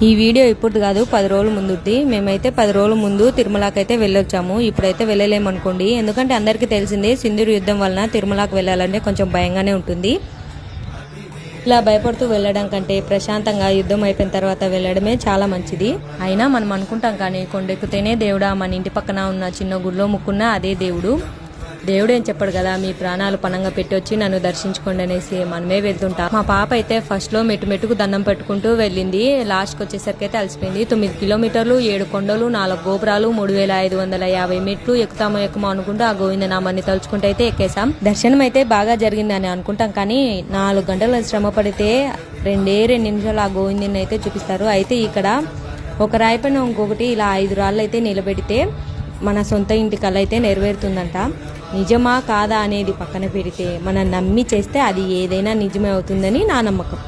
ఈ వీడియో ఇప్పుడు కాదు 10 రోజుల ముందుది. మేమైతే 10 రోజుల ముందు తిరుమలకైతే వెళ్ళొచ్చాము. ఇప్పుడైతే వెళ్ళలేమనుకోండి, ఎందుకంటే అందరికీ తెలిసిందే సింధూర్ యుద్ధం వలన తిరుమలకు వెళ్ళాలంటే కొంచెం భయంగానే ఉంటుంది. ఇలా భయపడుతూ వెళ్ళడం కంటే ప్రశాంతంగా యుద్ధం అయిపోయిన తర్వాత వెళ్ళడమే చాలా మంచిది. అయినా మనం అనుకుంటాం కానీ కొండెక్కుతేనే దేవుడా, మన ఇంటి పక్కన ఉన్న చిన్న గుడిలో ముక్కున్నా అదే దేవుడు. దేవుడు ఏం చెప్పాడు కదా, మీ ప్రాణాలు పణంగా పెట్టి వచ్చి నన్ను దర్శించుకోండి అనేసి మనమే వెళ్తుంటాం. మా పాప అయితే ఫస్ట్ లో మెట్టుకు దండం పెట్టుకుంటూ వెళ్ళింది. లాస్ట్కి వచ్చేసరికి అయితే అలసిపోయింది. 9 కిలోమీటర్లు, 7 కొండలు, 4 గోపురాలు, 3550 మెట్లు ఎక్కుతామో అనుకుంటూ ఆ గోవిందనామాన్ని తలుచుకుంటూ అయితే ఎక్కేసాం. దర్శనం అయితే బాగా జరిగిందని అనుకుంటాం కానీ 4 గంటల శ్రమ పడితే 2 నిమిషాలు ఆ గోవిందుని అయితే చూపిస్తారు. అయితే ఇక్కడ ఒక రాయి పైన ఇంకొకటి ఇలా 5 రాళ్ళు అయితే నిలబెడితే మన సొంత ఇంటి కళ అయితే నెరవేరుతుందంట. నిజమా కాదా అనేది పక్కన పెడితే మనం నమ్మి చేస్తే అది ఏదైనా నిజమే అవుతుందని నా నమ్మకం.